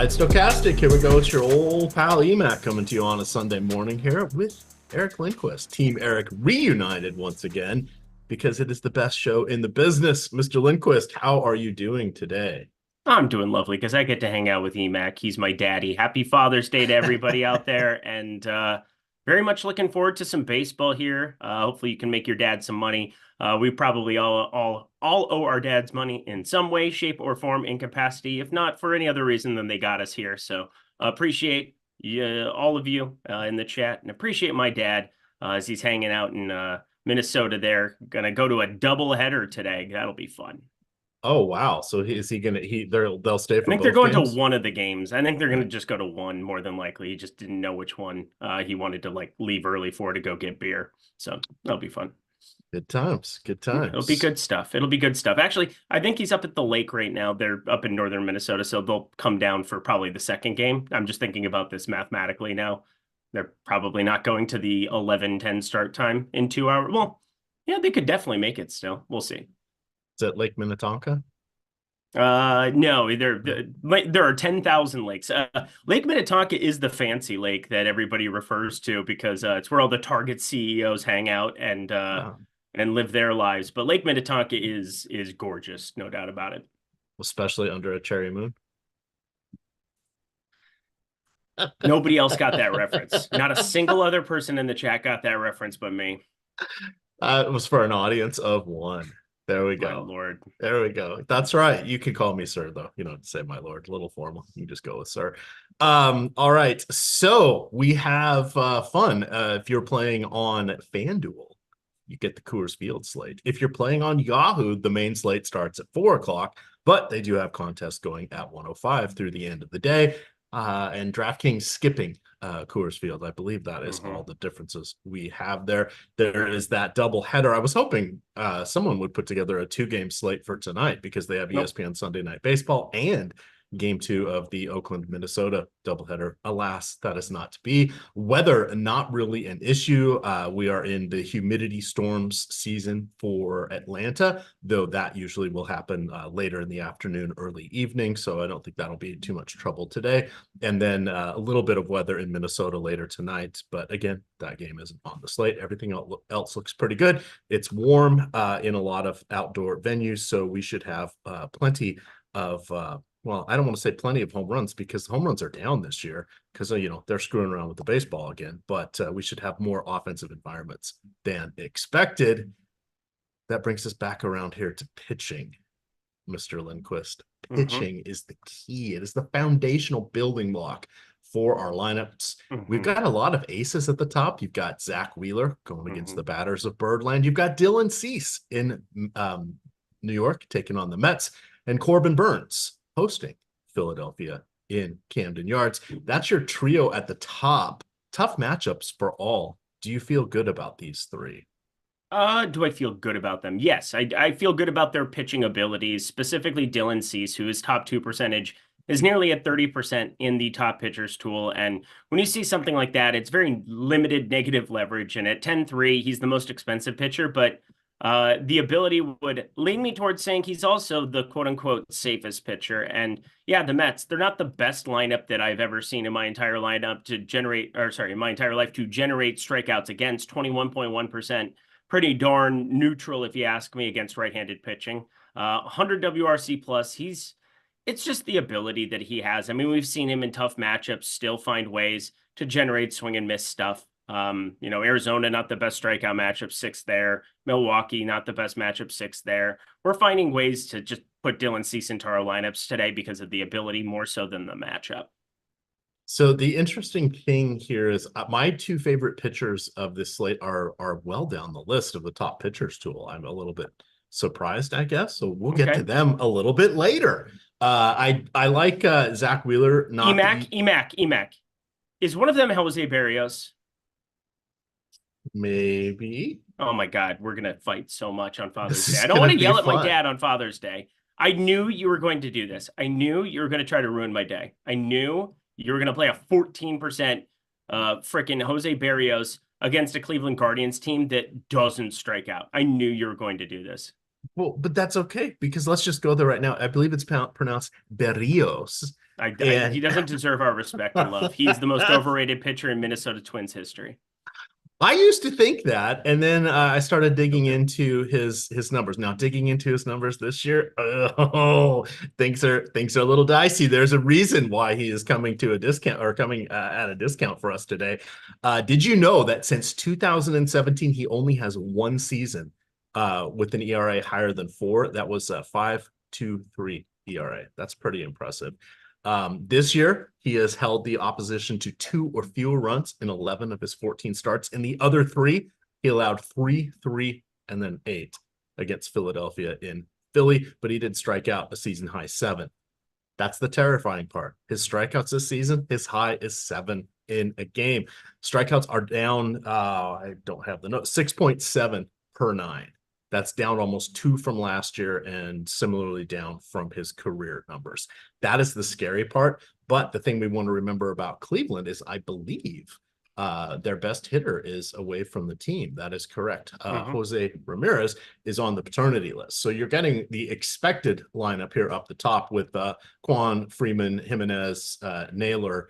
right, Stochastic, here we go. It's your old pal EMac coming to you on a Sunday morning here with Eric Lindquist. Team Eric reunited once again because it is the best show in the business. Mr. Lindquist, how are you doing today? I'm doing lovely because I get to hang out with EMac. He's my daddy. Happy Father's Day to everybody out there, and very much looking forward to some baseball here. Hopefully, you can make your dad some money. We probably all owe our dads money in some way, shape, or form, in capacity, if not for any other reason than they got us here. So appreciate all of you in the chat, and appreciate my dad as he's hanging out in Minnesota. There, gonna go to a double header today. That'll be fun. Oh wow! So is he gonna? They'll stay I for think they're both going to games? one of the games. I think they're going to just go to one more than likely. He just didn't know which one he wanted to like leave early for to go get beer. So that'll be fun. Good times. Good Yeah, it'll be times. good stuff. It'll be good stuff. Actually, I think he's up at the lake right now. They're up in northern Minnesota, so they'll come down for probably the second game. I'm just thinking about this mathematically now. They're probably not going to the 11:10 start time in 2 hours. Well, yeah, they could definitely make it still. We'll see. Is it Lake Minnetonka? No, there are 10,000 lakes. Lake Minnetonka is the fancy lake that everybody refers to because it's where all the Target CEOs hang out and live their lives. But Lake Minnetonka is gorgeous, no doubt about it. Especially under a cherry moon. Nobody else got that reference. Not a single other person in the chat got that reference but me. It was for an audience of one. There we go. My lord. There we go. That's right. You can call me sir, though. You don't have to say my lord. A little formal. You can just go with sir. All right. So we have fun. If you're playing on FanDuel, you get the Coors Field slate. If you're playing on Yahoo, the main slate starts at 4 o'clock, but they do have contests going at 1:05 through the end of the day. And DraftKings skipping Coors Field. I believe that is all the differences we have there. There is that double header. I was hoping someone would put together a 2-game slate for tonight because they have ESPN Sunday Night Baseball and Game 2 of the Oakland, Minnesota doubleheader. Alas, that is not to be. Weather, not really an issue. We are in the humidity storms season for Atlanta, though that usually will happen later in the afternoon, early evening. So I don't think that'll be too much trouble today. And then a little bit of weather in Minnesota later tonight. But again, that game isn't on the slate. Everything else looks pretty good. It's warm in a lot of outdoor venues, so we should have plenty of well, I don't want to say plenty of home runs because home runs are down this year because, they're screwing around with the baseball again. But we should have more offensive environments than expected. That brings us back around here to pitching, Mr. Lindquist. Pitching is the key. It is the foundational building block for our lineups. We've got a lot of aces at the top. You've got Zach Wheeler going against the batters of Birdland. You've got Dylan Cease in New York taking on the Mets, and Corbin Burns hosting Philadelphia in Camden Yards. That's your trio at the top. Tough matchups for all. Do you feel good about these three? Do I feel good about them? Yes, I feel good about their pitching abilities, specifically Dylan Cease, whose top 2 percentage is nearly at 30% in the top pitchers tool. And when you see something like that, it's very limited negative leverage. And at 10-3, he's the most expensive pitcher, but the ability would lead me towards saying he's also the quote unquote safest pitcher. And yeah, the Mets, they're not the best lineup that I've ever seen in my entire lineup to generate, or sorry, in my entire life to generate strikeouts against 21.1%. Pretty darn neutral, if you ask me, against right-handed pitching. 100 WRC plus. It's just the ability that he has. I mean, we've seen him in tough matchups still find ways to generate swing and miss stuff. Arizona, not the best strikeout matchup, 6th there. Milwaukee, not the best matchup, 6th there. We're finding ways to just put Dylan Cease into our lineups today because of the ability more so than the matchup. So the interesting thing here is my 2 favorite pitchers of this slate are well down the list of the top pitchers tool. I'm a little bit surprised, I guess. So we'll get to them a little bit later. I like Zach Wheeler. Not EMac. Is one of them Jose Berrios? Maybe. Oh my God, we're gonna fight so much on Father's Day. I don't want to yell at my dad on Father's Day. I knew you were going to do this. I knew you were going to try to ruin my day. I knew you were going to play a 14% freaking Jose Berrios against a Cleveland Guardians team that doesn't strike out. I knew you were going to do this. Well, but that's okay because let's just go there right now. I believe it's pronounced Berrios. He doesn't deserve our respect and love. He's the most overrated pitcher in Minnesota Twins history. I used to think that, and then I started digging into his numbers. Now, digging into his numbers this year, things are a little dicey. There's a reason why he is coming to a discount, or coming at a discount for us today. Did you know that since 2017, he only has one season with an ERA higher than 4? That was 5.23 ERA. That's pretty impressive. This year, he has held the opposition to 2 or fewer runs in 11 of his 14 starts. In the other 3, he allowed 3, 3, and then 8 against Philadelphia in Philly, but he did strike out a season high 7. That's the terrifying part. His strikeouts this season, his high is 7 in a game. Strikeouts are down, I don't have the note, 6.7 per 9. That's down almost 2 from last year, and similarly down from his career numbers. That is the scary part. But the thing we want to remember about Cleveland is, I believe, their best hitter is away from the team. That is correct. Jose Ramirez is on the paternity list. So you're getting the expected lineup here up the top with Quan, Freeman, Jimenez, Naylor,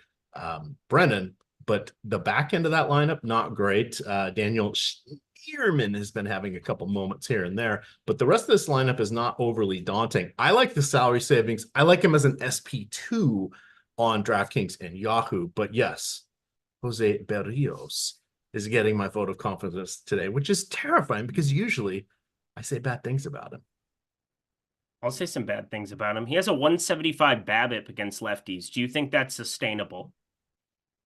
Brennan. But the back end of that lineup, not great. Daniel Stearman has been having a couple moments here and there, but the rest of this lineup is not overly daunting. I like the salary savings. I like him as an SP2 on DraftKings and Yahoo, but yes, Jose Berrios is getting my vote of confidence today, which is terrifying because usually I say bad things about him. I'll say some bad things about him. He has a 175 BABIP against lefties. Do you think that's sustainable?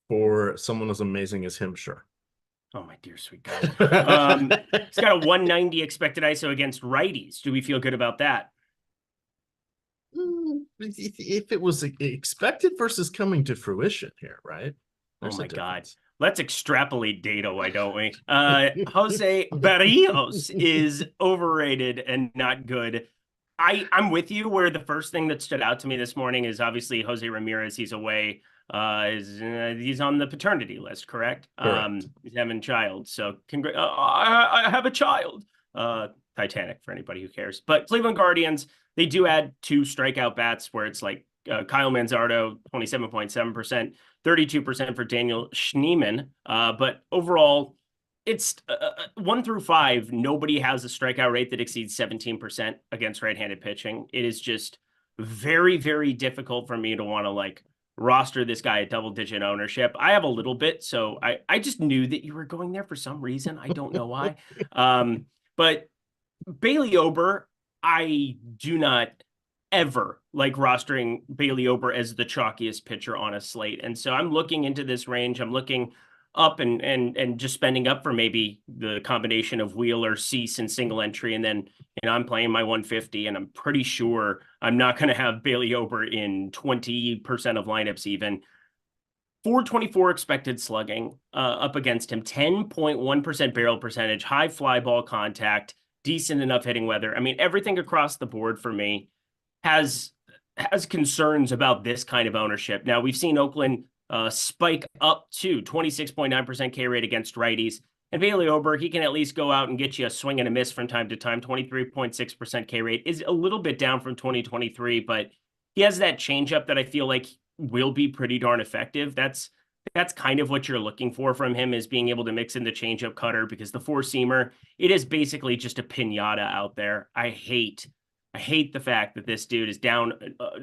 For someone as amazing as him, sure. Oh, my dear sweet God. He's got a 190 expected ISO against righties. Do we feel good about that? If it was expected versus coming to fruition here, right? There's God. Let's extrapolate data, why don't we? Jose Berrios is overrated and not good. I'm with you, where the first thing that stood out to me this morning is obviously Jose Ramirez. He's away. He's on the paternity list, correct? He's having a child. So I have a child. Titanic for anybody who cares. But Cleveland Guardians, they do add 2 strikeout bats where it's like Kyle Manzardo, 27.7%, 32% for Daniel Schneemann. But overall, it's 1 through 5. Nobody has a strikeout rate that exceeds 17% against right-handed pitching. It is just very, very difficult for me to want to roster this guy at double-digit ownership. I have a little bit, so I just knew that you were going there for some reason. I don't know why. But Bailey Ober, I do not ever like rostering Bailey Ober as the chalkiest pitcher on a slate. And so I'm looking into this range. I'm looking up and just spending up for maybe the combination of Wheeler, Cease, and single entry. And then, I'm playing my 150, and I'm pretty sure I'm not going to have Bailey Ober in 20% of lineups even. 424 expected slugging up against him, 10.1% barrel percentage, high fly ball contact, decent enough hitting weather. I mean, everything across the board for me has concerns about this kind of ownership. Now, we've seen Oakland spike up to 26.9% K rate against righties. And Bailey Ober, he can at least go out and get you a swing and a miss from time to time. 23.6% K rate is a little bit down from 2023, but he has that changeup that I feel like will be pretty darn effective. That's kind of what you're looking for from him, is being able to mix in the changeup cutter, because the 4-seamer, it is basically just a piñata out there. I hate the fact that this dude is down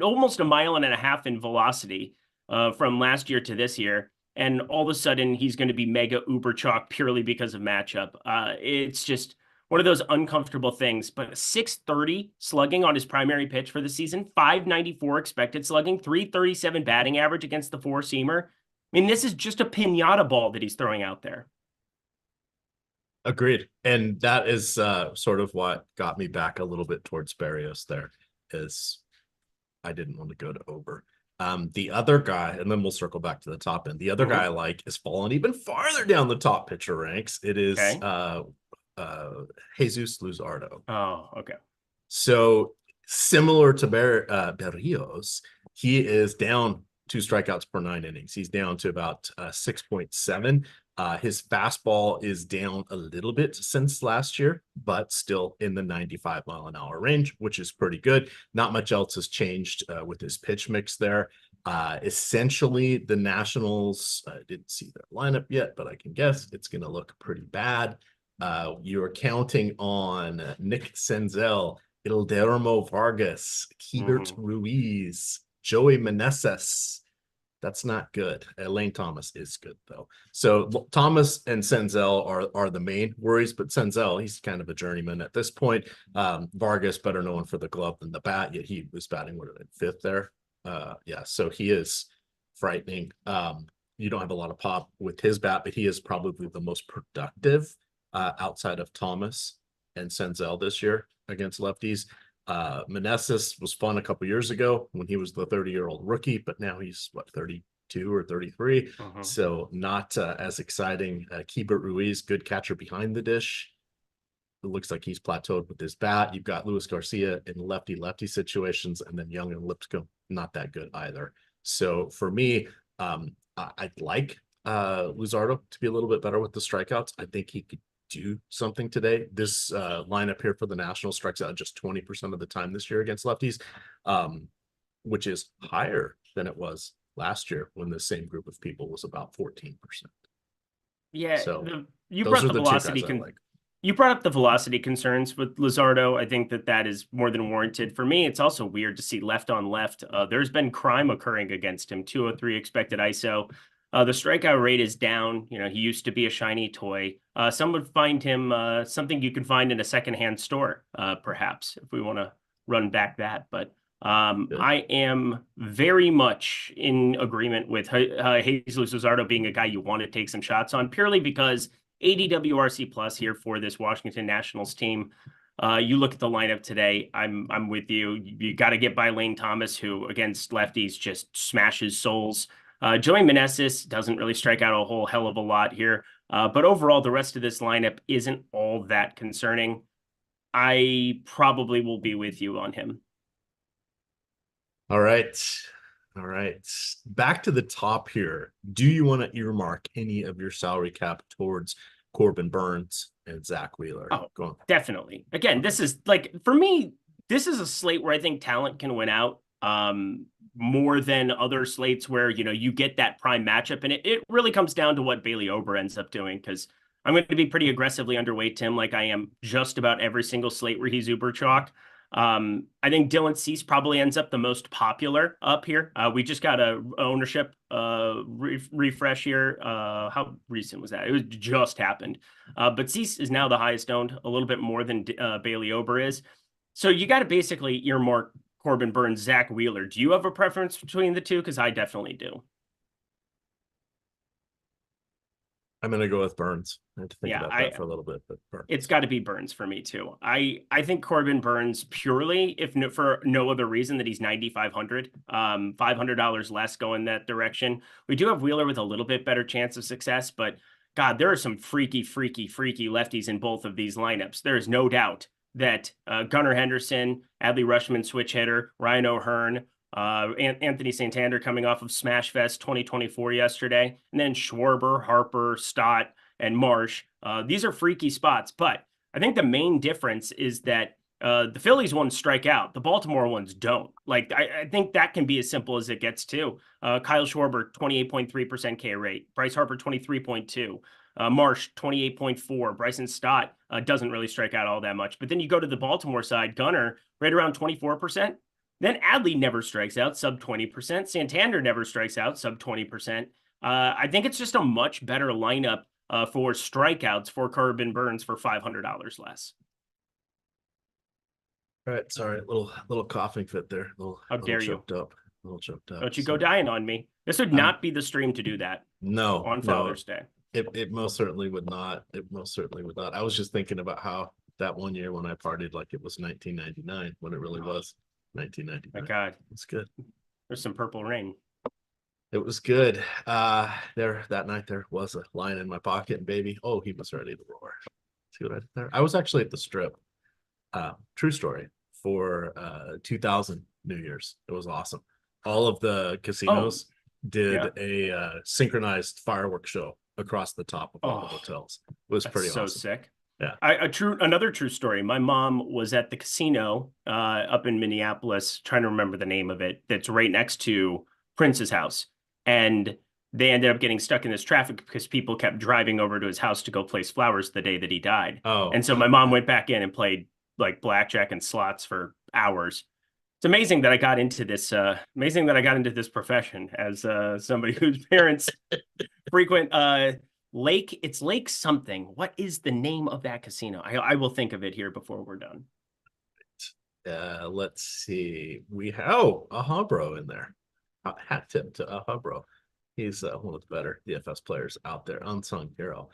almost 1.5 miles in velocity from last year to this year. And all of a sudden, he's going to be mega uber chalk purely because of matchup. It's just one of those uncomfortable things. But 630 slugging on his primary pitch for the season, 594 expected slugging, 337 batting average against the 4-seamer. I mean, this is just a piñata ball that he's throwing out there. Agreed. And that is sort of what got me back a little bit towards Berrios there, is I didn't want to go to Ober. The other guy, and then we'll circle back to the top end. The other guy I like is falling even farther down the top pitcher ranks. It is Jesus Luzardo. Oh, okay. So similar to Berrios, he is down 2 strikeouts per 9 innings. He's down to about 6.7. His fastball is down a little bit since last year, but still in the 95-mile-an-hour range, which is pretty good. Not much else has changed with his pitch mix there. Essentially, the Nationals, I didn't see their lineup yet, but I can guess it's going to look pretty bad. You're counting on Nick Senzel, Ildermo Vargas, Keibert Ruiz, Joey Meneses. That's not good. Lane Thomas is good, though. So Thomas and Senzel are the main worries, but Senzel, he's kind of a journeyman at this point. Vargas, better known for the glove than the bat, yet he was batting fifth there. Yeah, so he is frightening. You don't have a lot of pop with his bat, but he is probably the most productive outside of Thomas and Senzel this year against lefties. Meneses was fun a couple years ago when he was the 30-year-old rookie, but now he's 32 or 33, so not as exciting. Keibert Ruiz, good catcher behind the dish. It looks like he's plateaued with his bat. You've got Luis Garcia in lefty situations, and then Young and Lipscomb, not that good either. So for me, I'd like Luzardo to be a little bit better with the strikeouts. I think he could do something today. This lineup here for the Nationals strikes out just 20% of the time this year against lefties, which is higher than it was last year when the same group of people was about 14%. Yeah, so you brought the velocity. You brought up the velocity concerns with Luzardo. I think that is more than warranted. For me, it's also weird to see left on left. There's been crime occurring against him. 203 expected ISO. The strikeout rate is down. You know, he used to be a shiny toy. Some would find him something you can find in a secondhand store, perhaps, if we want to run back that. But I am very much in agreement with Jesus Luzardo being a guy you want to take some shots on, purely because 80 WRC plus here for this Washington Nationals team. You look at the lineup today, I'm with you. You got to get by Lane Thomas, who against lefties just smashes souls. Joey Meneses doesn't really strike out a whole hell of a lot here. But overall, the rest of this lineup isn't all that concerning. I probably will be with you on him. All right. Back to the top here. Do you want to earmark any of your salary cap towards Corbin Burnes and Zach Wheeler? Oh, go on. Definitely. Again, this is like, for me, this is a slate where I think talent can win out more than other slates where, you know, you get that prime matchup. And it really comes down to what Bailey Ober ends up doing, because I'm going to be pretty aggressively underweight Tim, like I am just about every single slate where he's uber chalk. I think Dylan Cease probably ends up the most popular up here. We just got a ownership refresh here. How recent was that? It was just happened. But Cease is now the highest owned, a little bit more than Bailey Ober is. So you got to basically earmark Corbin Burnes, Zach Wheeler. Do you have a preference between the two? Because I definitely do. I'm going to go with Burnes. I had to think about that for a little bit, but Burnes. It's got to be Burnes for me too. I think Corbin Burnes, purely, for no other reason, that he's 9,500, $500 less going that direction. We do have Wheeler with a little bit better chance of success, but God, there are some freaky lefties in both of these lineups. There is no doubt that Gunnar Henderson, Adley Rutschman switch hitter, Ryan O'Hearn, Anthony Santander coming off of Smash Fest 2024 yesterday, and then Schwarber, Harper, Stott, and Marsh. These are freaky spots, but I think the main difference is that the Phillies ones strike out, the Baltimore ones don't. Like, I think that can be as simple as it gets too. Kyle Schwarber, 28.3% K rate. Bryce Harper, 23.2. Marsh, 28.4. Bryson Stott doesn't really strike out all that much. But then you go to the Baltimore side, Gunnar, right around 24%. Then Adley never strikes out, sub 20%. Santander never strikes out, sub 20%. I think it's just a much better lineup for strikeouts for Corbin Burnes for $500 less. All right, sorry, little coughing fit there. How dare you? A little choked up. Don't you go dying on me. This would not be the stream to do that. No. On Father's Day. It most certainly would not. I was just thinking about how that one year when I partied like it was 1999, when it really was 1999. My God. It's good. There's some purple rain. It was good. That night there was a line in my pocket, and baby, oh, he was ready to roar. See what I did there? I was actually at the Strip. True story, for 2000 New Year's. It was awesome. All of the casinos did a synchronized fireworks show across the top of all the hotels. It was pretty awesome. So sick. Yeah. Another true story. My mom was at the casino up in Minneapolis, trying to remember the name of it, that's right next to Prince's house. And they ended up getting stuck in this traffic because people kept driving over to his house to go place flowers the day that he died. Oh, and so my mom went back in and played like blackjack and slots for hours. It's amazing that I got into this. Amazing that I got into this profession as somebody whose parents frequent Lake. It's Lake something. What is the name of that casino? I will think of it here before we're done. Let's see. We have Aha Bro in there. Hat tip to Aha Bro. He's one of the better DFS players out there, unsung hero.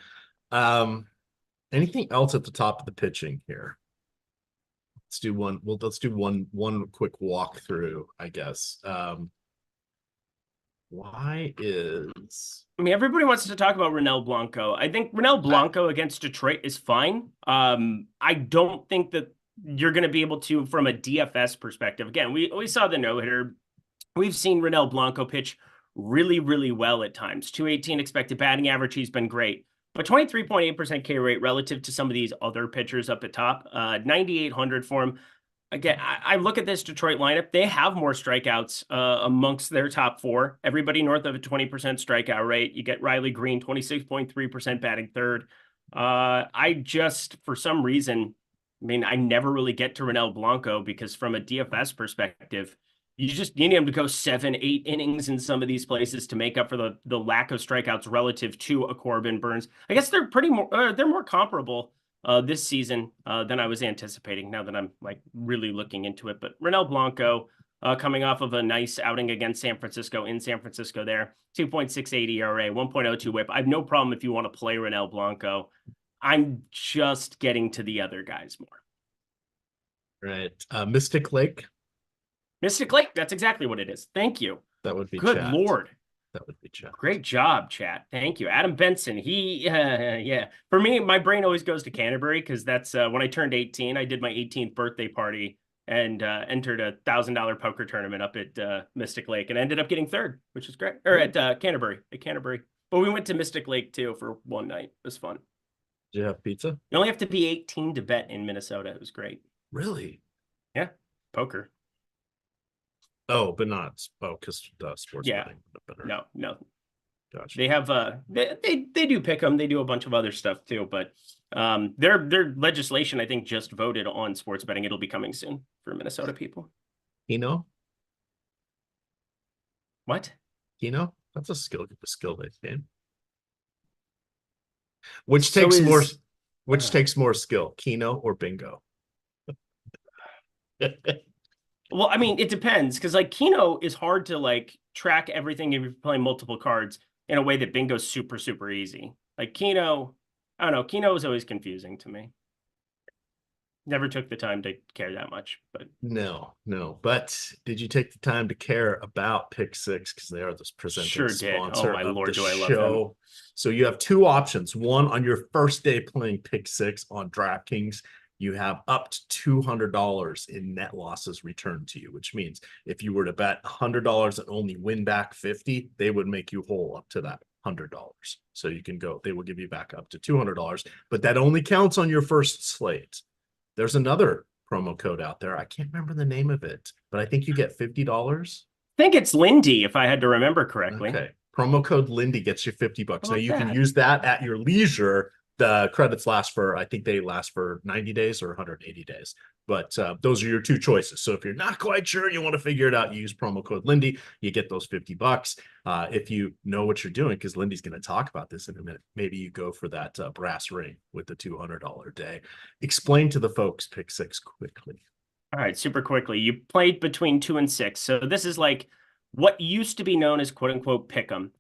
Anything else at the top of the pitching here? Let's do one. Well, let's do one quick walkthrough, I guess. Why is I mean, everybody wants to talk about Ronel Blanco. I think Ronel Blanco against Detroit is fine. I don't think that you're going to be able to, from a DFS perspective. Again, we saw the no-hitter. We've seen Ronel Blanco pitch really, really well at times. 218 expected batting average. He's been great. But 23.8% K rate relative to some of these other pitchers up at top. 9,800 for him. Again, I look at this Detroit lineup. They have more strikeouts amongst their top four. Everybody north of a 20% strikeout rate. You get Riley Green, 26.3% batting third. I just, for some reason, I mean, I never really get to Ronel Blanco because from a DFS perspective, you need him to go 7-8 innings in some of these places to make up for the lack of strikeouts relative to a Corbin Burns. I guess they're more comparable this season than I was anticipating now that I'm like really looking into it. But Ronel Blanco coming off of a nice outing against San Francisco in San Francisco there, 2.68 ERA, 1.02 whip. I have no problem if you want to play Ronel Blanco. I'm just getting to the other guys more. right? Mystic Lake. Mystic Lake, that's exactly what it is. Thank you. That would be good chat. Lord. That would be chat. Great job, chat. Thank you. Adam Benson. Yeah. For me, my brain always goes to Canterbury because that's when I turned 18. I did my 18th birthday party and entered a $1,000 poker tournament up at Mystic Lake and ended up getting third, which was great. Or at Canterbury. But we went to Mystic Lake too for one night. It was fun. Did you have pizza? You only have to be 18 to bet in Minnesota. It was great. Really? Yeah. Poker. Oh, but not because sports Yeah. betting. No. Gotcha. They have they do pick them. They do a bunch of other stuff too, but their legislation I think just voted on sports betting. It'll be coming soon for Minnesota people. Keno? What? Keno? That's a skill-based game. Which takes more skill, Keno or bingo? Well, I mean, it depends because like Keno is hard to like track everything if you're playing multiple cards in a way that bingo's super, super easy. Like Keno, I don't know. Keno is always confusing to me. Never took the time to care that much, but no. But did you take the time to care about Pick Six because they are this presenting sponsor of the do I love show? them. So you have two options. One, on your first day playing Pick Six on DraftKings, you have up to $200 in net losses returned to you, which means if you were to bet $100 and only win back 50, they would make you whole up to that $100. So you can go, they will give you back up to $200, but that only counts on your first slate. There's another promo code out there. I can't remember the name of it, but I think you get $50. I think it's Lindy, if I had to remember correctly. Okay. Promo code Lindy gets you $50. Now you that? can use that at your leisure. The credits I think they last for 90 days or 180 days. But those are your two choices. So if you're not quite sure, you want to figure it out, you use promo code Lindy, you get those $50. If you know what you're doing, because Lindy's going to talk about this in a minute, maybe you go for that brass ring with the $200 day. Explain to the folks Pick Six quickly. All right, super quickly. You played between 2 and 6. So this is like what used to be known as quote unquote pick'em.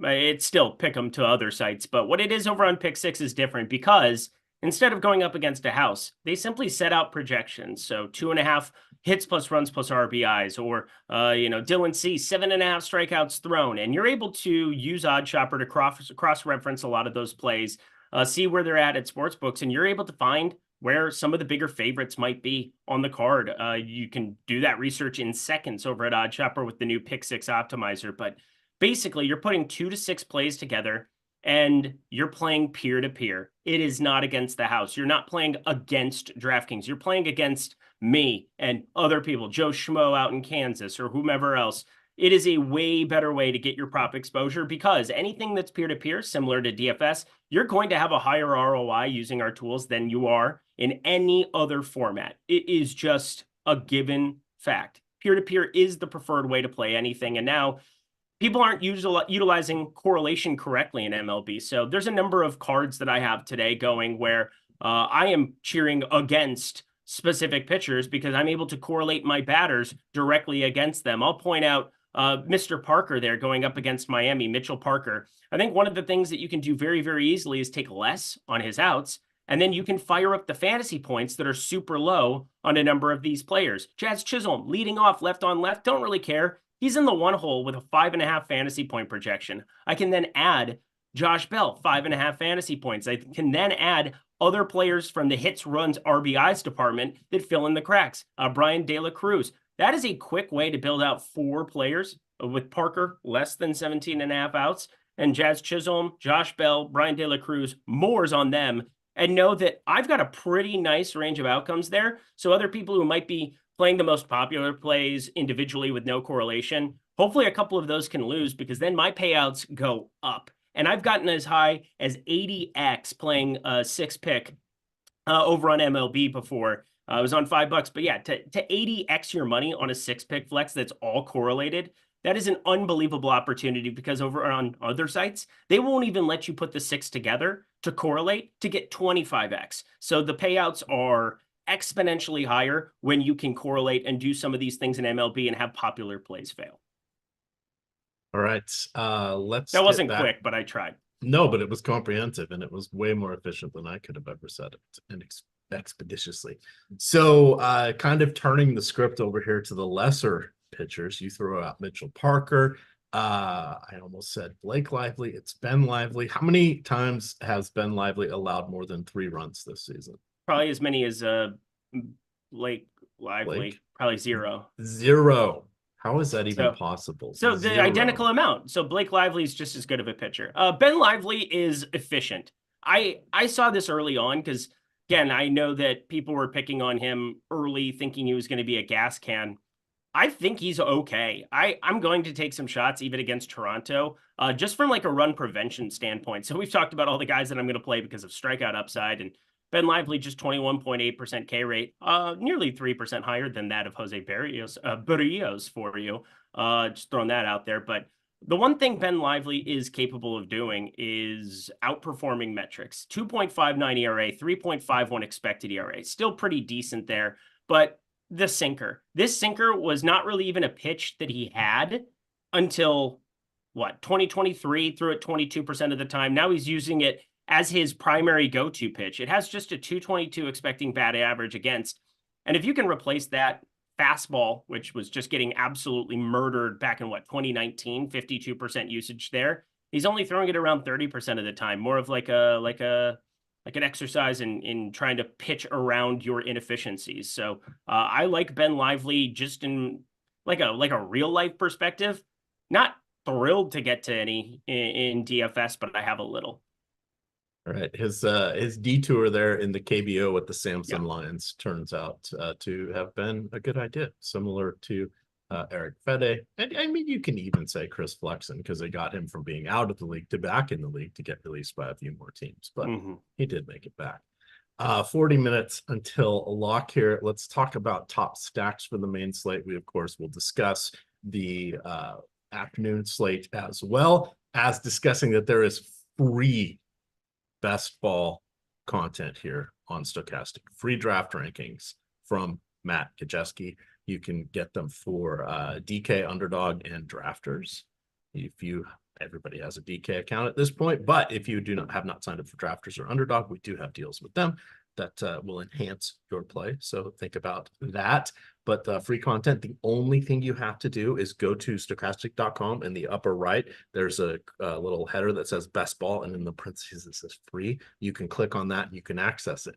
It's still pick'em to other sites, but what it is over on Pick Six is different because instead of going up against a house, they simply set out projections. So 2.5 hits plus runs plus RBIs, or Dylan C, 7.5 strikeouts thrown, and you're able to use OddsShopper to cross-reference a lot of those plays, see where they're at sportsbooks, and you're able to find where some of the bigger favorites might be on the card. You can do that research in seconds over at OddsShopper with the new Pick Six optimizer. But basically, you're putting 2 to 6 plays together, and you're playing peer-to-peer. It is not against the house. You're not playing against DraftKings. You're playing against me and other people, Joe Schmo out in Kansas or whomever else. it is a way better way to get your prop exposure, because anything that's peer-to-peer, similar to DFS, you're going to have a higher ROI using our tools than you are in any other format. It is just a given fact. Peer-to-peer is the preferred way to play anything. And now people aren't utilizing correlation correctly in MLB. So there's a number of cards that I have today going where I am cheering against specific pitchers because I'm able to correlate my batters directly against them. I'll point out Mr. Parker there going up against Miami, Mitchell Parker. I think one of the things that you can do very, very easily is take less on his outs, and then you can fire up the fantasy points that are super low on a number of these players. Jazz Chisholm leading off left on left, don't really care. He's in the one hole with a 5.5 fantasy point projection. I can then add Josh Bell, 5.5 fantasy points. I can then add other players from the hits, runs, RBIs department that fill in the cracks. Brian De La Cruz. That is a quick way to build out 4 players with Parker less than 17.5 outs, and Jazz Chisholm, Josh Bell, Brian De La Cruz, more's on them. And know that I've got a pretty nice range of outcomes there. So other people who might be playing the most popular plays individually with no correlation, hopefully a couple of those can lose, because then my payouts go up. And I've gotten as high as 80x playing a 6-pick over on MLB before. I was on $5, but yeah, to 80x your money on a 6-pick flex that's all correlated, that is an unbelievable opportunity, because over on other sites, they won't even let you put the 6 together to correlate to get 25x. So the payouts are exponentially higher when you can correlate and do some of these things in MLB and have popular plays fail. All right. That wasn't quick, but I tried. No, but it was comprehensive, and it was way more efficient than I could have ever said it, and expeditiously. So kind of turning the script over here to the lesser pitchers, you throw out Mitchell Parker. I almost said Blake Lively. It's Ben Lively. How many times has Ben Lively allowed more than 3 runs this season? Probably as many as Blake Lively. Probably 0. 0. How is that even possible? So the identical amount. So Blake Lively is just as good of a pitcher. Ben Lively is efficient. I saw this early on because, again, I know that people were picking on him early, thinking he was going to be a gas can. I think he's okay. I'm going to take some shots even against Toronto, just from like a run prevention standpoint. So we've talked about all the guys that I'm going to play because of strikeout upside, and Ben Lively just 21.8% K rate, nearly 3% higher than that of Jose Berrios for you. Just throwing that out there. But the one thing Ben Lively is capable of doing is outperforming metrics. 2.59 ERA, 3.51 expected ERA. Still pretty decent there. But this sinker was not really even a pitch that he had until, 2023, threw it 22% of the time. Now he's using it as his primary go-to pitch. It has just a 222 expecting batting average against. And if you can replace that fastball, which was just getting absolutely murdered back in 2019, 52% usage there, he's only throwing it around 30% of the time, more of like an exercise in trying to pitch around your inefficiencies. So I like Ben Lively just in like a real life perspective. Not thrilled to get to any in DFS, but I have a little. All right, his detour there in the KBO with the Samson Lions turns out to have been a good idea, similar to Eric Fede. And I mean, you can even say Chris Flexen, because they got him from being out of the league to back in the league to get released by a few more teams, but he did make it back. 40 minutes until a lock here. Let's talk about top stacks for the main slate. We, of course, will discuss the afternoon slate as well as discussing that there is free best ball content here on Stokastic. Free draft rankings from Matt Kajeski. You can get them for DK, Underdog, and Drafters. Everybody has a DK account at this point, but if you have not signed up for Drafters or Underdog, we do have deals with them that will enhance your play. So think about that. But free content, the only thing you have to do is go to stokastic.com. In the upper right, there's a little header that says best ball, and in the parentheses it says free. You can click on that and you can access it.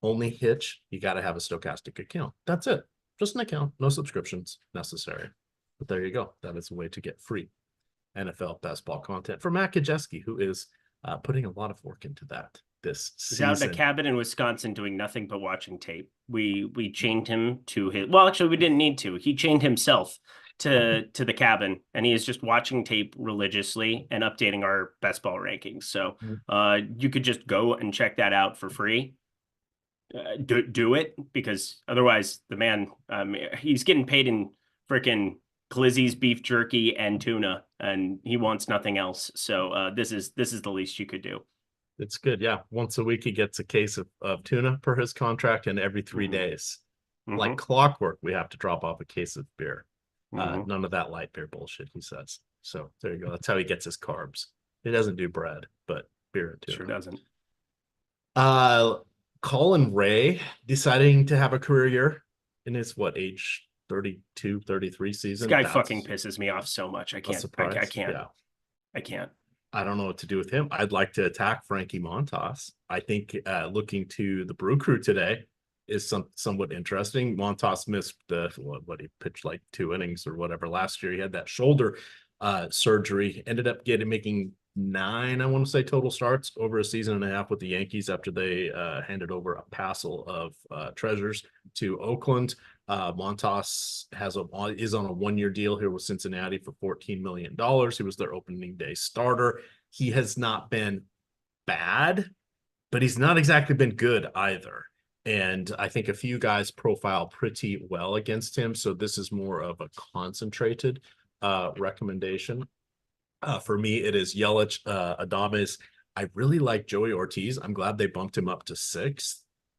Only hitch, you got to have a Stokastic account. That's it. Just an account, no subscriptions necessary. But there you go. That is a way to get free NFL best ball content from Matt Kajeski, who is putting a lot of work into that this season. He's out in a cabin in Wisconsin doing nothing but watching tape. We chained him to his, well, actually we didn't need to. He chained himself to the cabin, and he is just watching tape religiously and updating our best ball rankings. So you could just go and check that out for free. Do it, because otherwise the man, he's getting paid in freaking Glizzy's beef jerky and tuna, and he wants nothing else. So this is the least you could do. It's good. Yeah. Once a week, he gets a case of tuna per his contract, and every 3 days, like clockwork, we have to drop off a case of beer. None of that light beer bullshit, he says. So there you go. That's how he gets his carbs. He doesn't do bread, but beer and tuna. Sure doesn't. Colin Ray deciding to have a career year in his age 32, 33 season. This guy fucking pisses me off so much. I can't. I can't. Yeah. I can't. I don't know what to do with him. I'd like to attack Frankie Montas. I think looking to the Brew Crew today is somewhat interesting. Montas missed what he pitched like 2 innings or whatever last year. He had that shoulder surgery. Ended up making 9, I want to say, total starts over a season and a half with the Yankees after they handed over a passel of treasures to Oakland. Montas is on a 1-year deal here with Cincinnati for $14 million. He was their opening day starter. He has not been bad, but he's not exactly been good either. And I think a few guys profile pretty well against him. So this is more of a concentrated recommendation. For me, it is Yelich, Adames. I really like Joey Ortiz. I'm glad they bumped him up to 6th.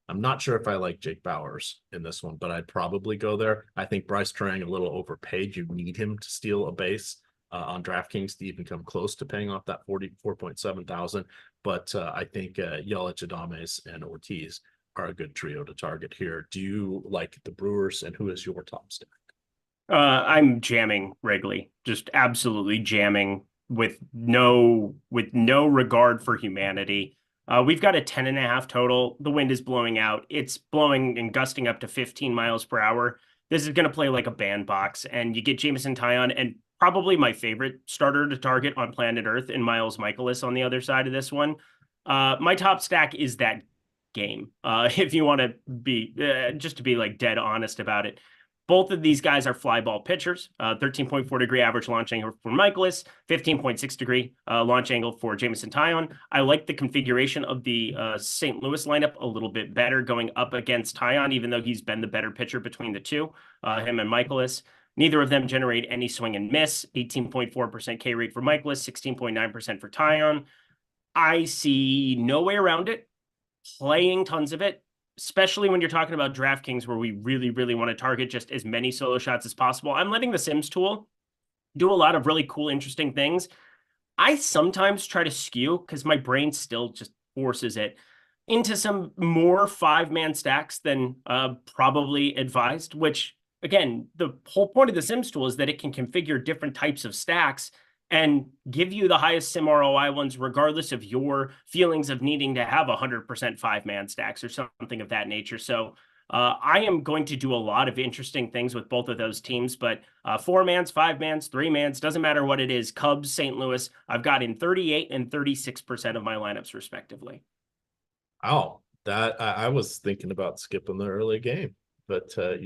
I'm not sure if I like Jake Bauers in this one, but I'd probably go there. I think Bryce Trang a little overpaid. You need him to steal a base on DraftKings to even come close to paying off that 44.7 thousand. But I think Yelich, Adames, and Ortiz are a good trio to target here. Do you like the Brewers, and who is your top stack? I'm jamming Wrigley, just absolutely jamming with no regard for humanity. We've got a 10.5 total. The wind is blowing out. It's blowing and gusting up to 15 miles per hour. This is going to play like a bandbox, and you get Jameson Taillon and probably my favorite starter to target on planet Earth in Miles Michaelis on the other side of this one. My top stack is that game. If you want to be just to be like dead honest about it. Both of these guys are fly ball pitchers. 13.4 degree average launch angle for Michaelis, 15.6 degree launch angle for Jameson Taillon. I like the configuration of the St. Louis lineup a little bit better going up against Taillon, even though he's been the better pitcher between the two, him and Michaelis. Neither of them generate any swing and miss. 18.4% K rate for Michaelis, 16.9% for Taillon. I see no way around it. Playing tons of it, especially when you're talking about DraftKings, where we really, really want to target just as many solo shots as possible. I'm letting the Sims tool do a lot of really cool, interesting things. I sometimes try to skew, because my brain still just forces it, into some more 5-man stacks than probably advised, which, again, the whole point of the Sims tool is that it can configure different types of stacks and give you the highest sim ROI ones, regardless of your feelings of needing to have 100% 5-man stacks or something of that nature. So I am going to do a lot of interesting things with both of those teams, but 4-mans, 5-mans, 3-mans, doesn't matter what it is. Cubs, St. Louis, I've got in 38 and 36% of my lineups respectively. Oh, that I was thinking about skipping the early game. But to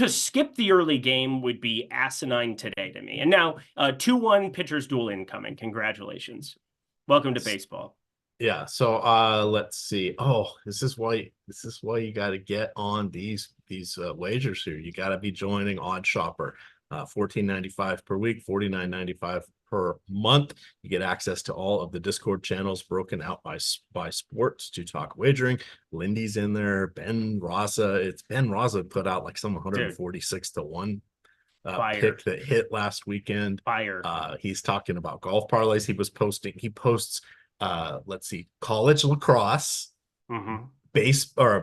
skip the early game would be asinine today to me. And now 2-1 pitchers duel incoming. Congratulations. Welcome to baseball. Yeah. So let's see. Oh, this is why you got to get on these wagers here. You got to be joining Odd Shopper. $14.95 per week, $49.95 per month. You get access to all of the Discord channels broken out by sports to talk wagering. Lindy's in there. Ben Raza put out like some 146 to 1 pick that hit last weekend. He's talking about golf parlays. He posts let's see, college lacrosse,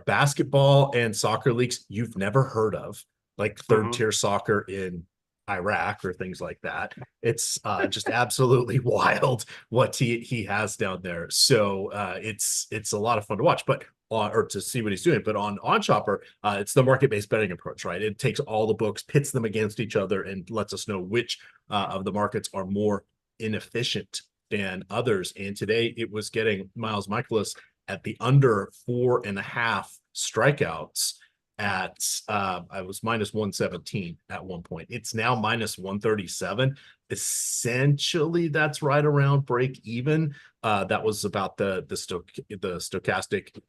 basketball and soccer leagues you've never heard of, like third tier soccer in Iraq or things like that. It's just absolutely wild what he has down there. So it's a lot of fun to watch, but or to see what he's doing. But on Shopper, it's the market-based betting approach, right? It takes all the books, pits them against each other, and lets us know which of the markets are more inefficient than others. And today it was getting Miles Michaelis at the under 4.5 strikeouts. at I was minus 117 at one point. It's now minus 137. Essentially, that's right around break even. That was about the stochastic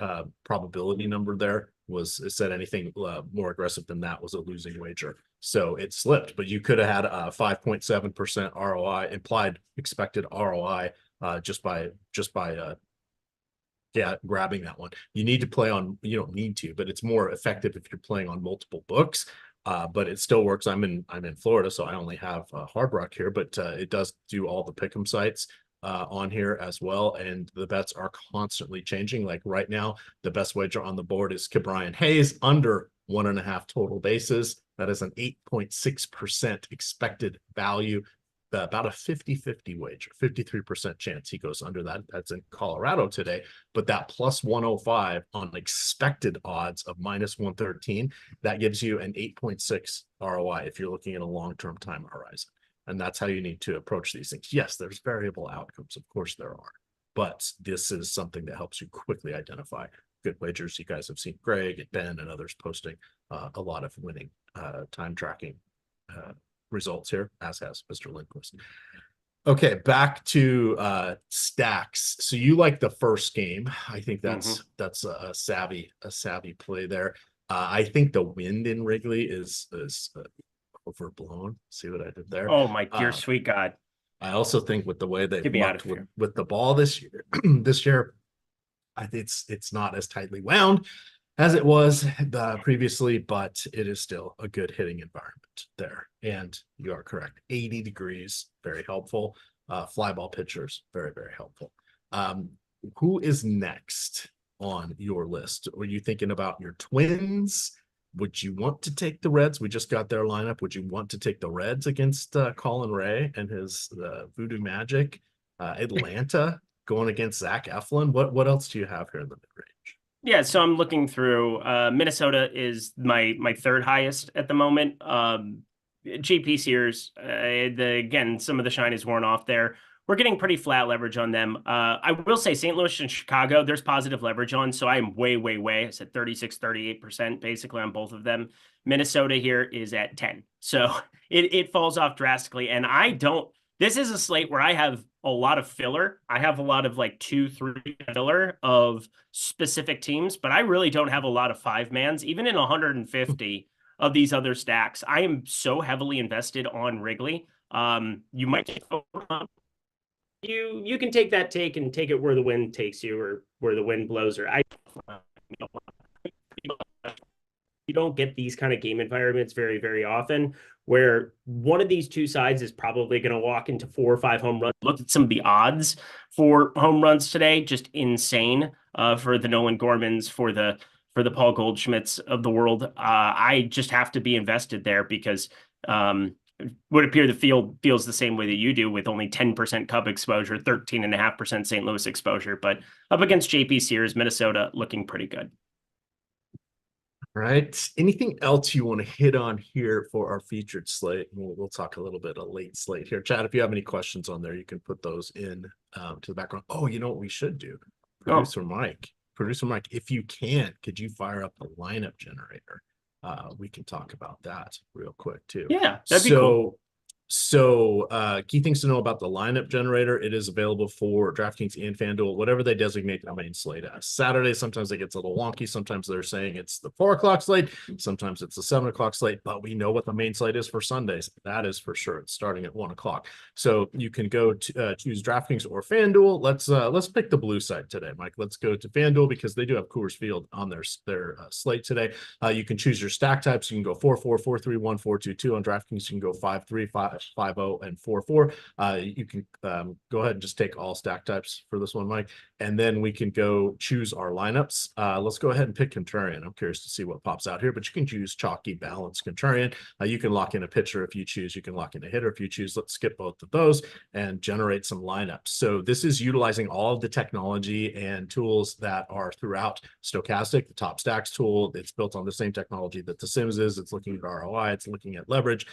probability number there. It said anything more aggressive than that was a losing wager. So it slipped, but you could have had a 5.7% ROI, implied expected ROI, just by grabbing that one. You need to play on, you don't need to, but it's more effective if you're playing on multiple books. But it still works. I'm in Florida, so I only have Hard Rock here, but it does do all the pick'em sites on here as well. And the bets are constantly changing. Like right now, the best wager on the board is Ke'Bryan Hayes under 1.5 total bases. That is an 8.6% expected value. About a 50-50 wager, 53% chance he goes under that. That's in Colorado today, but that plus 105 on expected odds of minus 113, that gives you an 8.6 ROI if you're looking at a long-term time horizon. And that's how you need to approach these things. Yes, there's variable outcomes. Of course there are, but this is something that helps you quickly identify good wagers. You guys have seen Greg and Ben and others posting a lot of winning time tracking results here, as has Mr. Lindquist. Okay, back to stacks. So you like the first game. I think that's a savvy play there. I think the wind in Wrigley is overblown. See what I did there? Oh my dear sweet God. I also think with the way they lucked with the ball this year, I think it's not as tightly wound as it was previously, but it is still a good hitting environment there. And you are correct. 80 degrees, very helpful. Fly ball pitchers, very, very helpful. Who is next on your list? Were you thinking about your Twins? Would you want to take the Reds? We just got their lineup. Would you want to take the Reds against Colin Ray and his Voodoo Magic? Atlanta going against Zach Eflin? What else do you have here in the mid-range? Yeah, so I'm looking through. Minnesota is my third highest at the moment. JP Sears, again, some of the shine is worn off there. We're getting pretty flat leverage on them. I will say St. Louis and Chicago, there's positive leverage on, so I'm way. I said 36, 38% basically on both of them. Minnesota here is at 10. So it falls off drastically. And this is a slate where I have a lot of filler. I have a lot of like 2-3 filler of specific teams, but I really don't have a lot of 5-mans, even in 150 of these other stacks. I am so heavily invested on Wrigley. You might you can take that take and take it where the wind takes you or where the wind blows, or you don't get these kind of game environments very, very often where one of these two sides is probably going to walk into 4 or 5 home runs. Look at some of the odds for home runs today, just insane for the Nolan Gormans, for the Paul Goldschmidts of the world. I just have to be invested there because would appear the field feels the same way that you do, with only 10% Cub exposure, 13.5% St. Louis exposure, but up against JP Sears, Minnesota looking pretty good. All right. Anything else you want to hit on here for our featured slate? We'll talk a little bit of late slate here. Chad, if you have any questions on there, you can put those in to the background. Oh, you know what we should do? Producer Mike, if you can, could you fire up the lineup generator? We can talk about that real quick too. Yeah, that'd be cool. So key things to know about the lineup generator. It is available for DraftKings and FanDuel, whatever they designate the main slate as. Saturday, sometimes it gets a little wonky. Sometimes they're saying it's the 4 o'clock slate. Sometimes it's the 7 o'clock slate, but we know what the main slate is for Sundays. That is for sure. It's starting at 1 o'clock. So you can go to choose DraftKings or FanDuel. Let's pick the blue side today, Mike. Let's go to FanDuel because they do have Coors Field on their slate today. You can choose your stack types. You can go 4-4, 4-3-1, 4-2-2 on DraftKings. You can go 5-3, 5-0, and 4-4. You can go ahead and just take all stack types for this one, Mike, and then we can go choose our lineups. Let's go ahead and pick contrarian. I'm curious to see what pops out here, but you can choose chalky, balanced contrarian. You can lock in a pitcher if you choose. You can lock in a hitter if you choose. Let's skip both of those and generate some lineups. So this is utilizing all of the technology and tools that are throughout Stochastic, the top stacks tool. It's built on the same technology that the Sims is. It's looking at ROI. It's looking at leverage,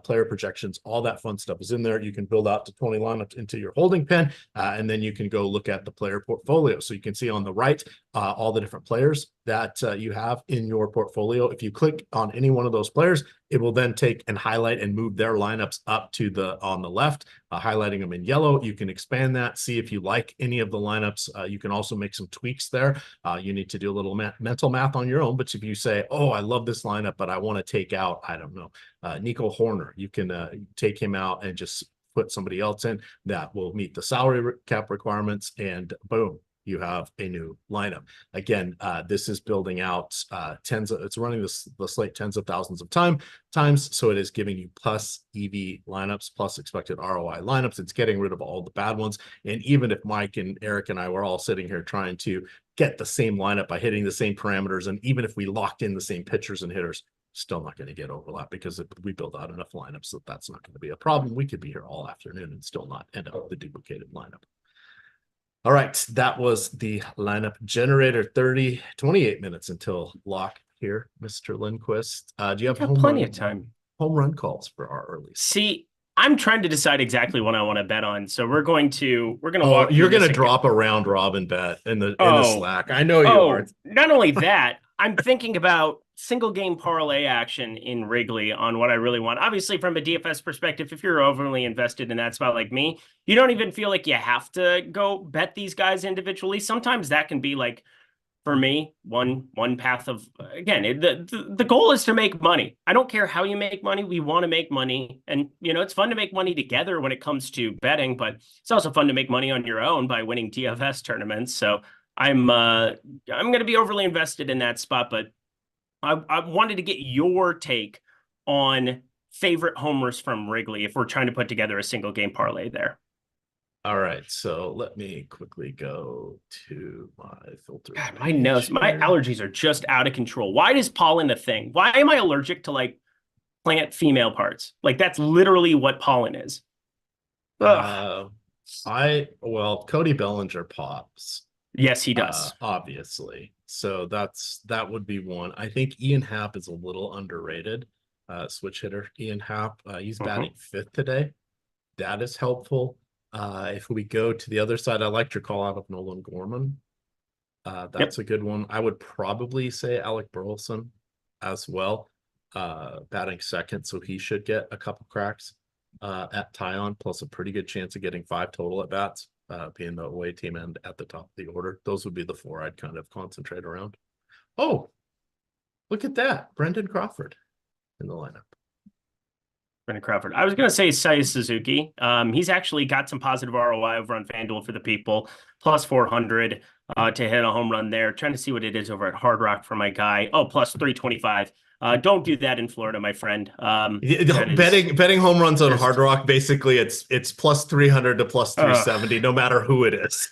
player projections, all that fun stuff is in there. You can build out to 20 lineups into your holding pen, and then you can go look at the player portfolio. So you can see on the right, all the different players that you have in your portfolio. If you click on any one of those players, it will then take and highlight and move their lineups up to on the left, highlighting them in yellow. You can expand that, see if you like any of the lineups. You can also make some tweaks there. You need to do a little mental math on your own, but if you say, oh, I love this lineup, but I want to take out, I don't know, Nico Horner, you can take him out and just put somebody else in that will meet the salary cap requirements, and boom, you have a new lineup. Again, this is building out it's running the slate tens of thousands of times, so it is giving you plus EV lineups, plus expected ROI lineups. It's getting rid of all the bad ones. And even if Mike and Eric and I were all sitting here trying to get the same lineup by hitting the same parameters, and even if we locked in the same pitchers and hitters, still not going to get overlap, because we build out enough lineups that that's not going to be a problem. We could be here all afternoon and still not end up with the duplicated lineup. All right, that was the lineup generator. 28 minutes until lock here, Mr. Lindquist. Do you have plenty of time? Home run calls for our early? See, I'm trying to decide exactly what I want to bet on. So we're going to walk. You're going to drop a round robin bet in the Slack. I know you are. Not only that, I'm thinking about single game parlay action in Wrigley on what I really want. Obviously, from a DFS perspective, if you're overly invested in that spot like me, you don't even feel like you have to go bet these guys individually. Sometimes that can be like, for me, one path of, again, the goal is to make money. I don't care how you make money. We want to make money. And, it's fun to make money together when it comes to betting, but it's also fun to make money on your own by winning DFS tournaments. So I'm going to be overly invested in that spot, but I wanted to get your take on favorite homers from Wrigley if we're trying to put together a single game parlay there. All right, so let me quickly go to my filter. God, my nose, my allergies are just out of control. Why is pollen a thing? Why am I allergic to like plant female parts? Like that's literally what pollen is. Cody Bellinger pops. Yes, he does. Obviously. So that would be one. I think Ian Happ is a little underrated. Switch hitter Ian Happ. He's batting fifth today. That is helpful. If we go to the other side, I liked your call out of Nolan Gorman. That's a good one. I would probably say Alec Burleson as well. Batting second, so he should get a couple cracks at Tyon, plus a pretty good chance of getting 5 total at bats. Being the away team and at the top of the order. Those would be the 4 I'd kind of concentrate around. Oh, look at that. Brendan Crawford in the lineup. Brendan Crawford. I was going to say Seiya Suzuki. He's actually got some positive ROI over on FanDuel for the people. Plus 400 to hit a home run there. Trying to see what it is over at Hard Rock for my guy. Oh, plus 325. Don't do that in Florida, my friend. Betting home runs on Hard Rock, basically it's plus 300 to plus 370, no matter who it is.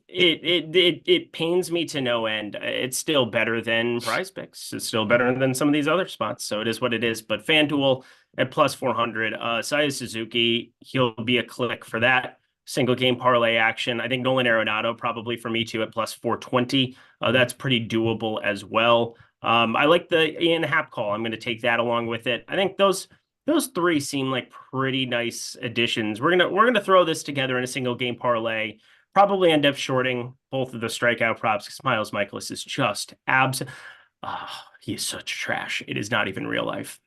It pains me to no end. It's still better than Prize Picks. It's still better than some of these other spots. So it is what it is. But FanDuel at plus 400, Seiya Suzuki, he'll be a click for that. Single game parlay action. I think Nolan Arenado probably for me too at plus 420. That's pretty doable as well. I like the Ian Happ call. I'm going to take that along with it. I think those 3 seem like pretty nice additions. We're gonna throw this together in a single game parlay. Probably end up shorting both of the strikeout props because Miles Michaelis is just he is such trash. It is not even real life.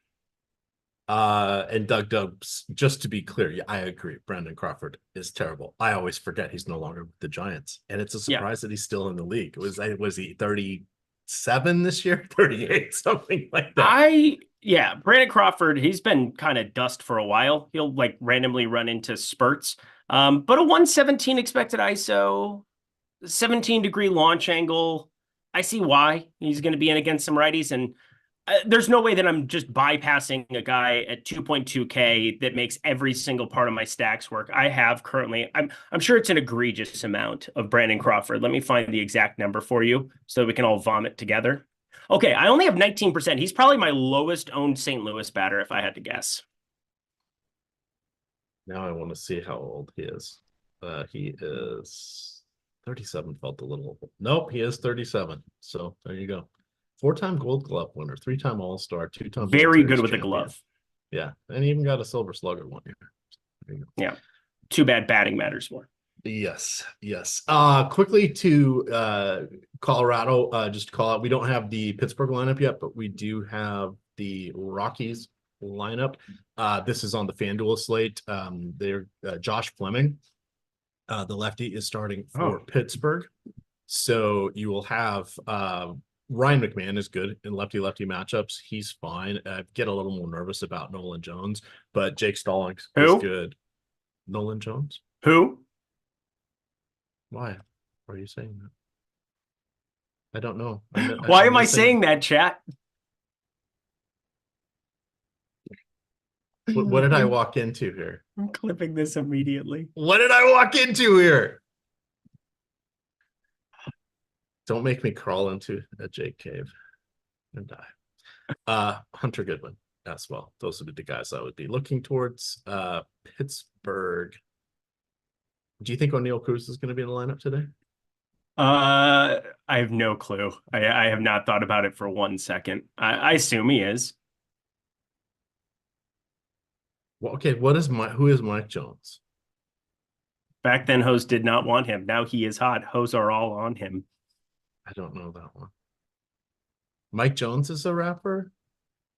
And Doug Dubs, just to be clear, yeah, I agree. Brendan Crawford is terrible. I always forget he's no longer with the Giants, and it's a surprise that he's still in the league. Was he 37 this year? 38, something like that. Brandon Crawford, he's been kind of dust for a while. He'll like randomly run into spurts. But a 117 expected ISO, 17-degree launch angle. I see why he's going to be in against some righties, and there's no way that I'm just bypassing a guy at 2.2K that makes every single part of my stacks work. I have currently, I'm sure it's an egregious amount of Brandon Crawford. Let me find the exact number for you so we can all vomit together. Okay, I only have 19%. He's probably my lowest owned St. Louis batter if I had to guess. Now I want to see how old he is. He is 37, felt a little. Nope, he is 37. So there you go. 4-time Gold Glove winner, 3-time All-Star, 2-time. Very good with a glove. Yeah, and he even got a Silver Slugger one year. Yeah, too bad batting matters more. Yes, yes. Quickly to Colorado, just to call out, we don't have the Pittsburgh lineup yet, but we do have the Rockies lineup. This is on the FanDuel slate. They're Josh Fleming, the lefty, is starting for Pittsburgh. So you will have Ryan McMahon is good in lefty-lefty matchups. He's fine. Get a little more nervous about Nolan Jones, but Jake Stallings is good. Nolan Jones? Who? Why are you saying that? I don't know. Why am I saying that, chat? What did I walk into here? I'm clipping this immediately. What did I walk into here? Don't make me crawl into a Jake cave and die. Hunter Goodwin as well. Those would be the guys I would be looking towards. Pittsburgh. Do you think O'Neal Cruz is going to be in the lineup today? I have no clue. I have not thought about it for 1 second. I assume he is. Well, okay, who is Mike Jones? Back then, Hose did not want him. Now he is hot. Hose are all on him. I don't know that one. Mike Jones is a rapper?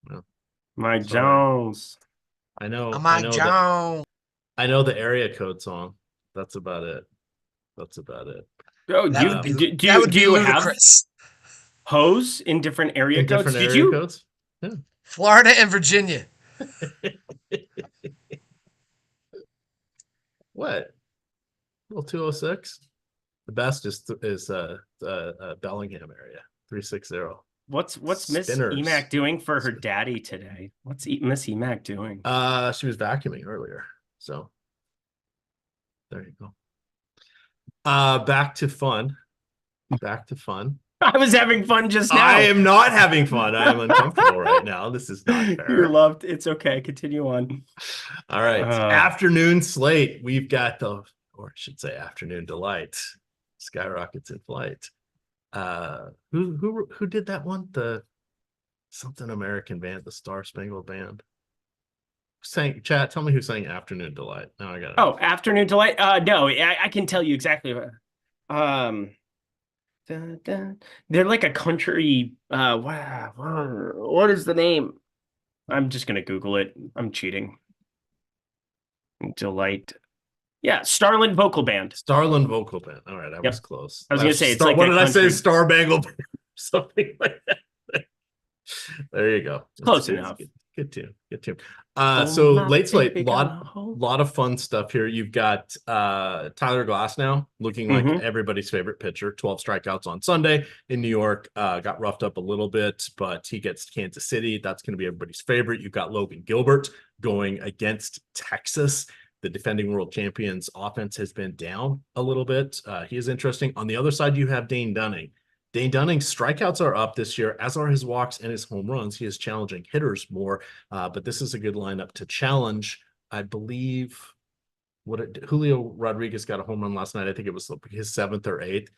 No. Mike Jones. I know. Mike Jones. I know the area code song. That's about it. Oh, do you have Hose in different area codes? Codes? Yeah. Florida and Virginia. What? Little 206. The best is Bellingham area. 360. What's Miss EMac doing for her daddy today? What's Miss EMac doing? She was vacuuming earlier. So there you go. Back to fun. I was having fun just now. I am not having fun. I am uncomfortable right now. This is not fair. You're loved. It's okay. Continue on. All right. Afternoon slate. We've got or I should say afternoon delight. Skyrockets in flight. Who did that one? The something American band, the Star Spangled Band. Chat, tell me who sang Afternoon Delight. Now I got it. Oh, Afternoon Delight. No, I can tell you exactly what. They're like a country. What is the name? I'm just gonna Google it. I'm cheating. Delight. Yeah, Starland Vocal Band. Starland Vocal Band. All right, I was close. I was gonna say it's like what did I say? Star Bangled Band, something like that. There you go. Close enough. Good tune. So late slate, lot of fun stuff here. You've got Tyler Glasnow looking like everybody's favorite pitcher. 12 strikeouts on Sunday in New York. Got roughed up a little bit, but he gets Kansas City. That's going to be everybody's favorite. You've got Logan Gilbert going against Texas. The defending world champions offense has been down a little bit. He is interesting. On the other side, you have Dane Dunning. Dane Dunning's strikeouts are up this year, as are his walks and his home runs. He is challenging hitters more, but this is a good lineup to challenge. I believe Julio Rodriguez got a home run last night. I think it was his 7th or 8th.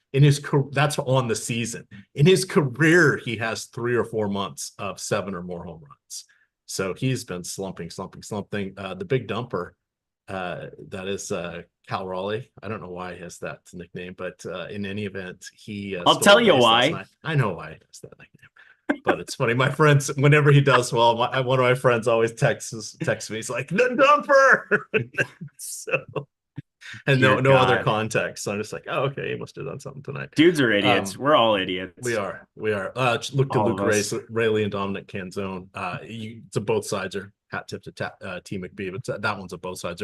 That's on the season. In his career, he has 3 or 4 months of 7 or more home runs. So he's been slumping. The big dumper, that is Cal Raleigh. I don't know why he has that nickname, but in any event, he I'll tell you why. I know why he has that nickname, but it's funny. My friends, whenever he does well, one of my friends always texts me. He's like, the dumper. So, and no other context. So I'm just like, oh, okay, he must have done something tonight. Dudes are idiots. We're all idiots. We are. Look to Luke Rayleigh and Dominic Canzone. It's a both sides are. Hat tip to T McBee, but that one's a both sides.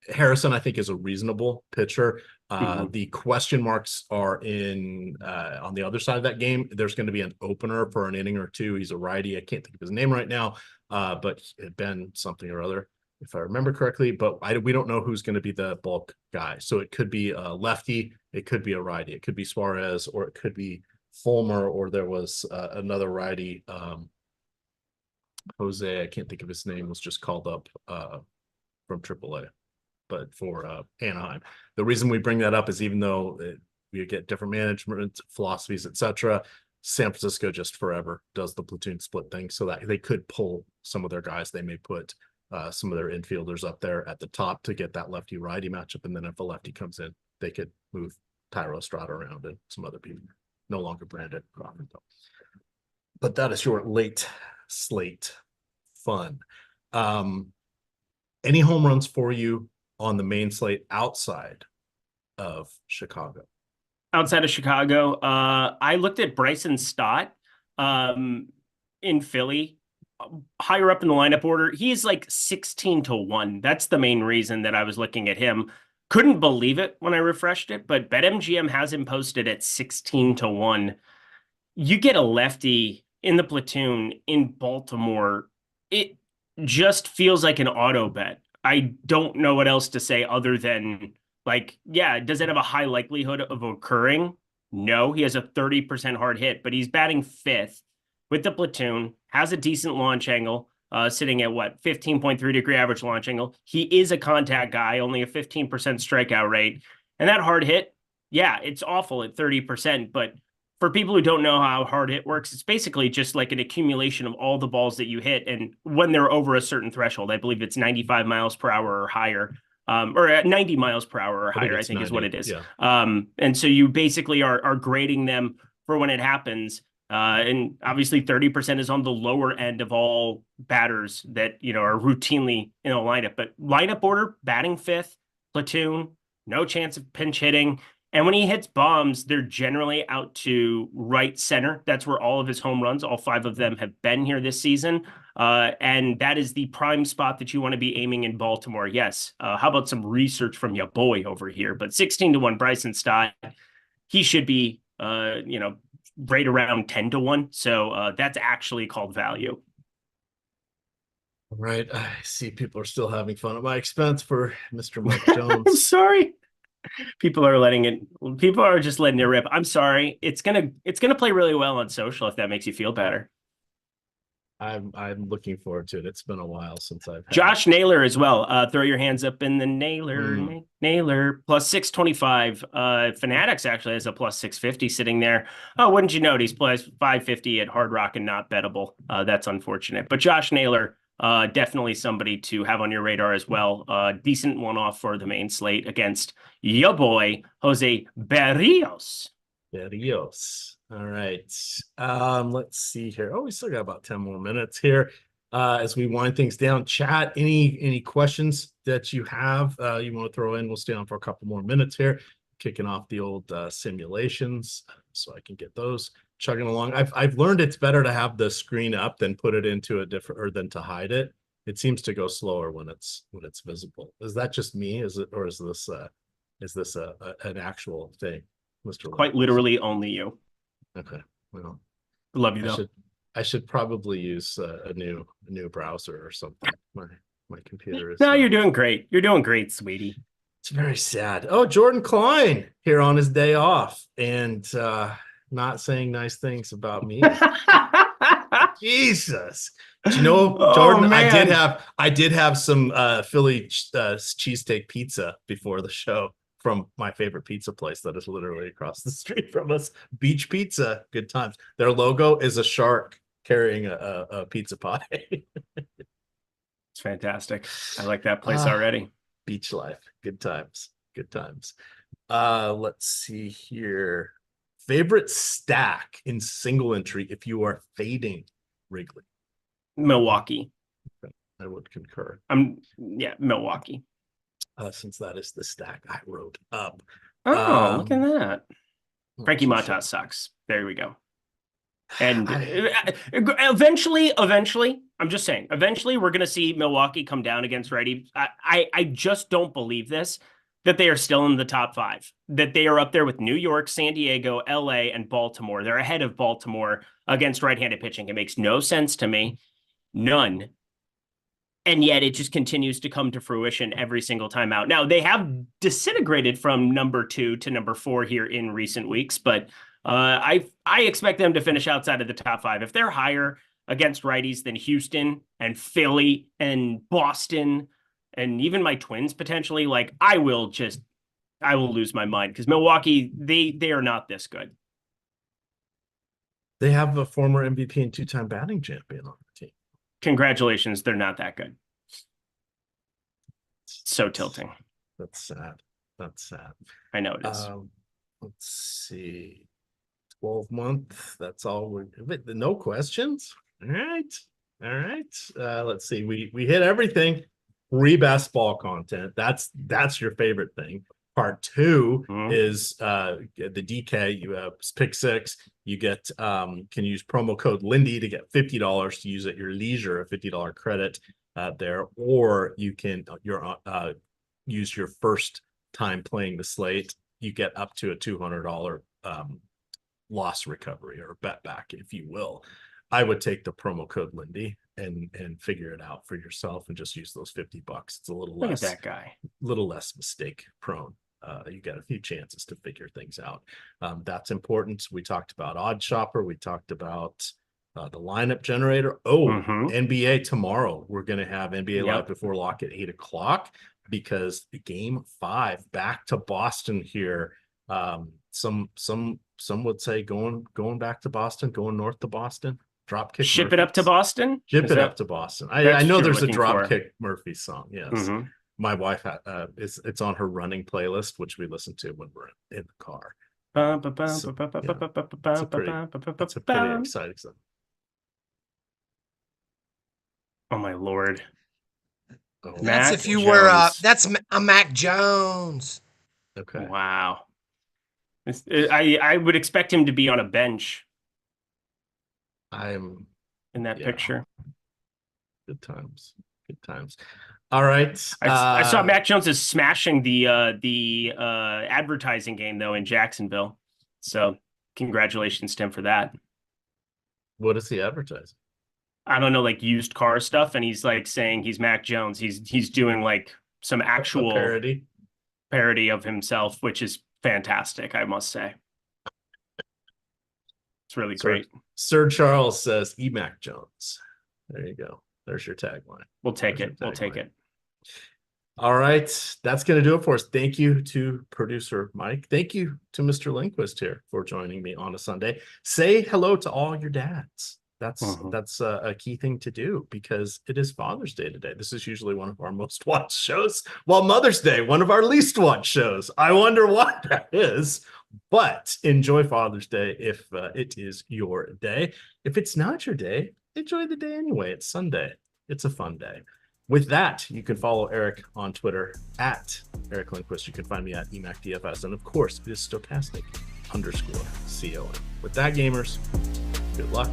Harrison, I think, is a reasonable pitcher. The question marks are on the other side of that game. There's going to be an opener for an inning or two. He's a righty. I can't think of his name right now, but Ben something or other, if I remember correctly. But we don't know who's going to be the bulk guy. So it could be a lefty, it could be a righty, it could be Suarez, or it could be Fulmer, or there was another righty. Jose, I can't think of his name, was just called up from AAA, but for Anaheim. The reason we bring that up is even though we get different management philosophies, etc., San Francisco just forever does the platoon split thing, so that they could pull some of their guys. They may put some of their infielders up there at the top to get that lefty-righty matchup. And then if a lefty comes in, they could move Tyro Estrada around and some other people. No longer Brandon Crawford, though. But that is your late slate fun. Any home runs for you on the main slate outside of Chicago? Outside of Chicago, I looked at Bryson Stott in Philly, higher up in the lineup order. He's like 16-1. That's the main reason that I was looking at him. Couldn't believe it when I refreshed it, but BetMGM has him posted at 16-1. You get a lefty in the platoon in Baltimore, it just feels like an auto bet. I don't know what else to say other than, like, yeah, does it have a high likelihood of occurring? No, he has a 30% hard hit, but he's batting 5th with the platoon, has a decent launch angle, sitting at what, 15.3 degree average launch angle. He is a contact guy, only a 15% strikeout rate. And that hard hit, yeah, it's awful at 30%, but for people who don't know how hard hit works, it's basically just like an accumulation of all the balls that you hit. And when they're over a certain threshold, I believe it's 95 miles per hour or higher, or at 90 miles per hour or higher, I think 90, is what it is. Yeah. And so you basically are grading them for when it happens. And obviously 30% is on the lower end of all batters that, are routinely in a lineup, but lineup order, batting 5th, platoon, no chance of pinch hitting. And when he hits bombs, they're generally out to right center. That's where all of his home runs, all 5 of them, have been here this season. And that is the prime spot that you want to be aiming in Baltimore. Yes. How about some research from your boy over here? But 16-1 Bryson Stott, he should be, right around 10-1. So that's actually called value. All right. I see people are still having fun at my expense for Mr. Mike Jones. I'm sorry. People are just letting it rip. I'm sorry. It's gonna play really well on social if that makes you feel better. I'm looking forward to it. It's been a while since I've had Josh Naylor as well. Throw your hands up in the Naylor plus 625. Fanatics actually has a plus 650 sitting there. Oh, wouldn't you know? He's plus 550 at Hard Rock and not bettable. That's unfortunate. But Josh Naylor, definitely somebody to have on your radar as well. Decent one-off for the main slate against your boy, Jose Berrios. All right. Let's see here. Oh, we still got about 10 more minutes here. As we wind things down, chat, any questions that you have, you want to throw in? We'll stay on for a couple more minutes here, kicking off the old simulations so I can get those chugging along. I've learned it's better to have the screen up than put it into a different, or than to hide it. It seems to go slower when it's visible. Is that just me? Is it, or is this an actual thing, Mr. Quite literally only you. Okay. Well, love you though. I should probably use a new browser or something. My computer is. No, you're doing great. You're doing great, sweetie. It's very sad. Oh, Jordan Klein here on his day off and not saying nice things about me. Jesus. Do you know, Jordan, I did have some Philly cheesesteak pizza before the show from my favorite pizza place that is literally across the street from us. Beach Pizza. Good times. Their logo is a shark carrying a pizza pie. It's fantastic. I like that place already. Beach life. Good times. Let's see here. Favorite stack in single entry if you are fading Wrigley? Milwaukee. I would concur. Milwaukee. Since that is the stack I wrote up. Oh, look at that. Frankie Montas sucks. There we go. And eventually, I'm just saying, eventually we're going to see Milwaukee come down against righty. I just don't believe this, that they are still in the top 5, that they are up there with New York, San Diego, LA, and Baltimore. They're ahead of Baltimore against right-handed pitching. It makes no sense to me. None. And yet it just continues to come to fruition every single time out. Now, they have disintegrated from number 2 to number 4 here in recent weeks, but I expect them to finish outside of the top 5. If they're higher against righties than Houston and Philly and Boston and even my Twins potentially, like I will lose my mind because Milwaukee, they are not this good. They have a former MVP and 2-time batting champion on the team. Congratulations, they're not that good. So tilting. That's sad. That's sad. I know it is. Let's see. 12-month. That's all no questions. All right. Let's see. We hit everything. Free best ball content. That's your favorite thing. Part 2 is the DK. You have pick 6. You get can use promo code Lindy to get $50 to use at your leisure, a $50 credit there, or you can use your first time playing the slate. You get up to a $200 loss recovery or bet back, if you will. I would take the promo code Lindy and figure it out for yourself and just use those $50. It's a little less. Look at that guy. Little less mistake prone. You got a few chances to figure things out. That's important. We talked about Odd Shopper. We talked about the lineup generator. NBA tomorrow. We're going to have NBA Live Before Lock at 8 o'clock because Game 5 back to Boston here. Some would say going back to Boston, going north to Boston. Dropkick. Ship Murphys. it up to Boston. Up to Boston. I know there's a Dropkick Murphys song. Yes. My wife it's on her running playlist, which we listen to when we're in the car. It's a pretty exciting song. Oh my Lord. That's if you were that's a Mac Jones. Okay. Wow. I would expect him to be on a bench. I'm in that picture. Good times. All right. I saw Mac Jones is smashing the advertising game though in Jacksonville. So congratulations to him for that. What is he advertising? I don't know, like used car stuff, and he's like saying he's Mac Jones. He's doing like some actual parody of himself, which is fantastic, I must say. It's really great. Sir Charles says EMac Jones. There you go. There's your tagline. We'll take it. All right. That's going to do it for us. Thank you to producer Mike. Thank you to Mr. Lindquist here for joining me on a Sunday. Say hello to all your dads. That's a key thing to do because it is Father's Day today. This is usually one of our most watched shows, while Mother's Day, one of our least watched shows. I wonder why that is, but enjoy Father's Day if it is your day. If it's not your day, enjoy the day anyway. It's Sunday. It's a fun day. With that, you can follow Eric on Twitter at Eric Lindquist. You can find me at EMac DFS. And of course, it is stochastic_CON. With that, gamers, good luck.